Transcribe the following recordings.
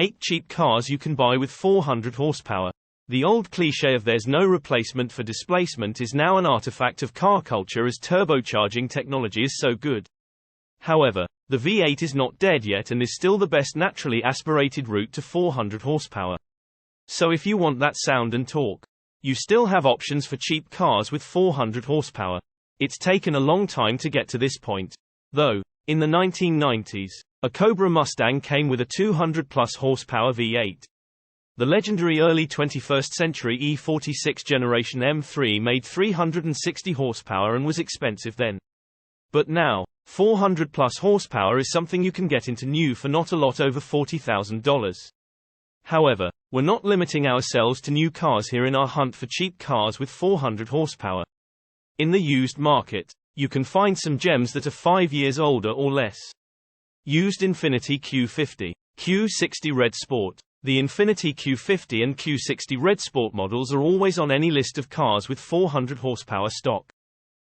8 cheap cars you can buy with 400 horsepower. The old cliché of there's no replacement for displacement is now an artifact of car culture as turbocharging technology is so good. However, the V8 is not dead yet and is still the best naturally aspirated route to 400 horsepower. So if you want that sound and torque, you still have options for cheap cars with 400 horsepower. It's taken a long time to get to this point, though. In the 1990s, a Cobra Mustang came with a 200-plus horsepower V8. The legendary early 21st century E46 Generation M3 made 360 horsepower and was expensive then. But now, 400-plus horsepower is something you can get into new for not a lot over $40,000. However, we're not limiting ourselves to new cars here in our hunt for cheap cars with 400 horsepower. In the used market, you can find some gems that are 5 years older or less. Used Infiniti Q50, Q60 Red Sport. The Infiniti Q50 and Q60 Red Sport models are always on any list of cars with 400 horsepower stock.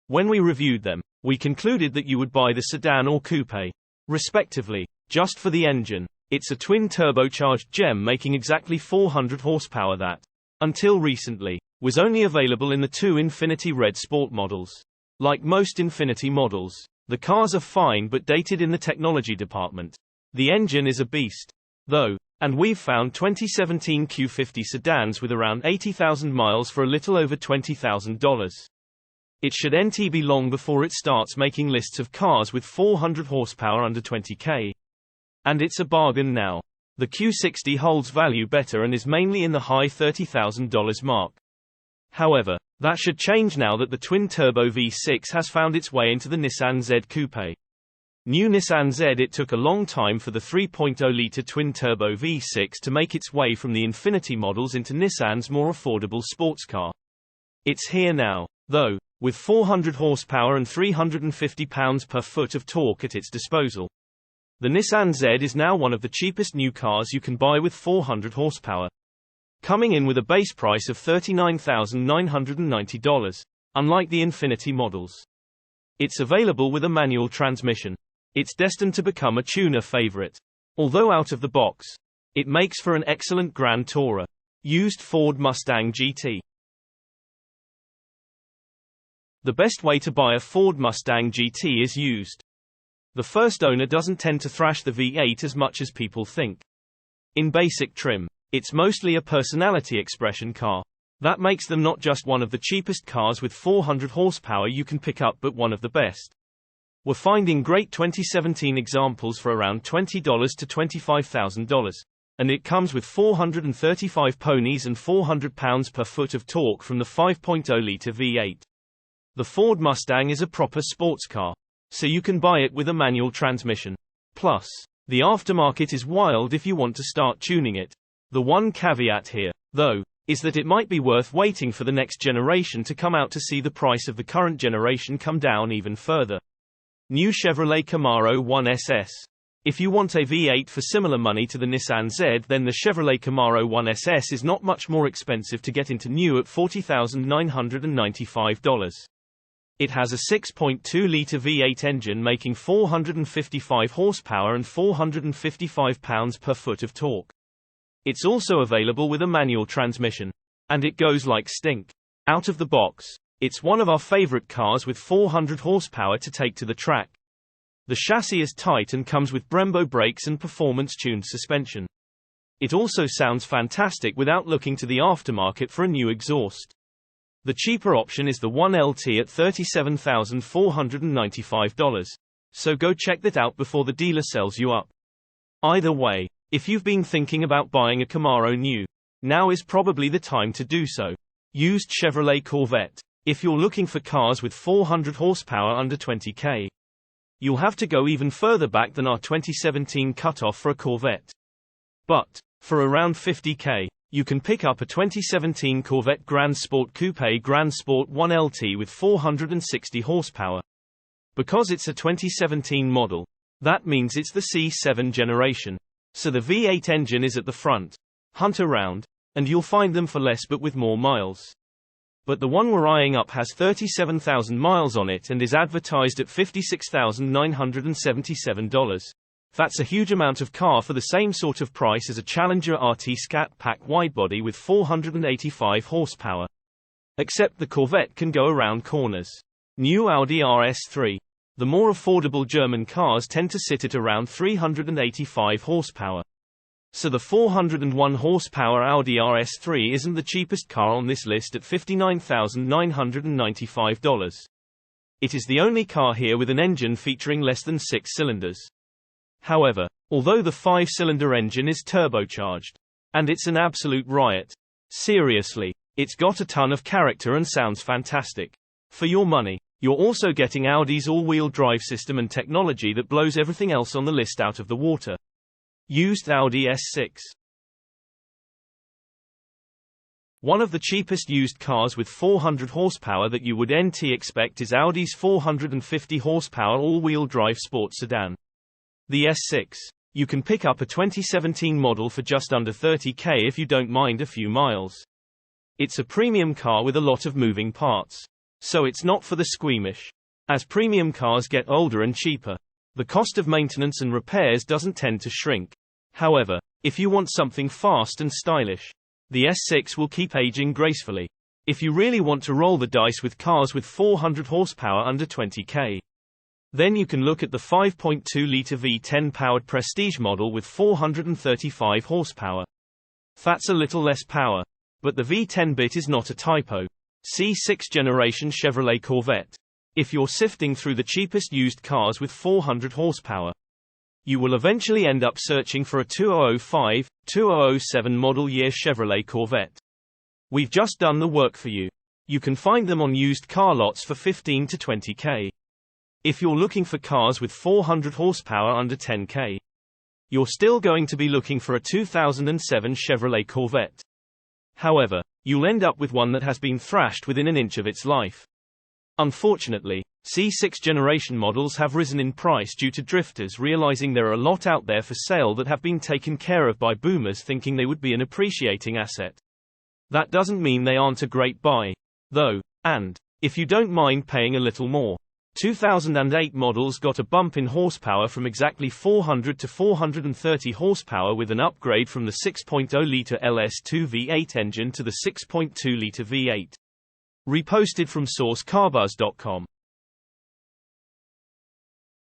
When we reviewed them, we concluded that you would buy the sedan or coupe, respectively, just for the engine. It's a twin turbocharged gem making exactly 400 horsepower that, until recently, was only available in the two Infiniti Red Sport models. Like most Infiniti models, the cars are fine but dated in the technology department. The engine is a beast, though, and we've found 2017 Q50 sedans with around 80,000 miles for a little over $20,000. It should be long before it starts making lists of cars with 400 horsepower under $20,000. And it's a bargain now. The Q60 holds value better and is mainly in the high $30,000 mark. However, that should change now that the twin-turbo V6 has found its way into the Nissan Z Coupe. New Nissan Z. It took a long time for the 3.0-litre twin-turbo V6 to make its way from the Infiniti models into Nissan's more affordable sports car. It's here now, though, with 400 horsepower and 350 pounds-per-foot of torque at its disposal. The Nissan Z is now one of the cheapest new cars you can buy with 400 horsepower. Coming in with a base price of $39,990, unlike the Infiniti models. It's available with a manual transmission. It's destined to become a tuner favorite. Although out of the box, it makes for an excellent Grand Tourer. Used Ford Mustang GT. The best way to buy a Ford Mustang GT is used. The first owner doesn't tend to thrash the V8 as much as people think. In basic trim, it's mostly a personality expression car. That makes them not just one of the cheapest cars with 400 horsepower you can pick up but one of the best. We're finding great 2017 examples for around $20 to $25,000. And it comes with 435 ponies and 400 pounds-per-foot of torque from the 5.0-litre V8. The Ford Mustang is a proper sports car, so you can buy it with a manual transmission. Plus, the aftermarket is wild if you want to start tuning it. The one caveat here, though, is that it might be worth waiting for the next generation to come out to see the price of the current generation come down even further. New Chevrolet Camaro 1SS. If you want a V8 for similar money to the Nissan Z, then the Chevrolet Camaro 1SS is not much more expensive to get into new at $40,995. It has a 6.2-litre V8 engine making 455 horsepower and 455 pounds-per-foot of torque. It's also available with a manual transmission. And it goes like stink. Out of the box, it's one of our favorite cars with 400 horsepower to take to the track. The chassis is tight and comes with Brembo brakes and performance-tuned suspension. It also sounds fantastic without looking to the aftermarket for a new exhaust. The cheaper option is the 1LT at $37,495. So go check that out before the dealer sells you up. Either way, if you've been thinking about buying a Camaro new, now is probably the time to do so. Used Chevrolet Corvette. If you're looking for cars with 400 horsepower under $20,000, you'll have to go even further back than our 2017 cutoff for a Corvette. But, for around $50,000, you can pick up a 2017 Corvette Grand Sport Coupe Grand Sport 1LT with 460 horsepower. Because it's a 2017 model, that means it's the C7 generation. So the V8 engine is at the front. Hunt around, and you'll find them for less but with more miles. But the one we're eyeing up has 37,000 miles on it and is advertised at $56,977. That's a huge amount of car for the same sort of price as a Challenger RT Scat Pack widebody with 485 horsepower. Except the Corvette can go around corners. New Audi RS3. The more affordable German cars tend to sit at around 385 horsepower. So the 401 horsepower Audi RS3 isn't the cheapest car on this list at $59,995. It is the only car here with an engine featuring less than 6 cylinders. However, although the 5-cylinder engine is turbocharged, and it's an absolute riot. Seriously, it's got a ton of character and sounds fantastic. For your money, you're also getting Audi's all-wheel drive system and technology that blows everything else on the list out of the water. Used Audi S6. One of the cheapest used cars with 400 horsepower that you would expect is Audi's 450 horsepower all-wheel drive sports sedan. The S6. You can pick up a 2017 model for just under $30,000 if you don't mind a few miles. It's a premium car with a lot of moving parts. So it's not for the squeamish. As premium cars get older and cheaper, the cost of maintenance and repairs doesn't tend to shrink. However, if you want something fast and stylish, the S6 will keep aging gracefully. If you really want to roll the dice with cars with 400 horsepower under $20,000, then you can look at the 5.2-liter V10-powered Prestige model with 435 horsepower. That's a little less power. But the V10 bit is not a typo. See 6th generation Chevrolet Corvette. If you're sifting through the cheapest used cars with 400 horsepower, you will eventually end up searching for a 2005, 2007 model year Chevrolet Corvette. We've just done the work for you. You can find them on used car lots for $15,000 to $20,000. If you're looking for cars with 400 horsepower under $10,000, you're still going to be looking for a 2007 Chevrolet Corvette. However, you'll end up with one that has been thrashed within an inch of its life. Unfortunately, C6 generation models have risen in price due to drifters realizing there are a lot out there for sale that have been taken care of by boomers thinking they would be an appreciating asset. That doesn't mean they aren't a great buy, though, and if you don't mind paying a little more. 2008 models got a bump in horsepower from exactly 400 to 430 horsepower with an upgrade from the 6.0-liter LS2 V8 engine to the 6.2-liter V8. Reposted from source carbuzz.com.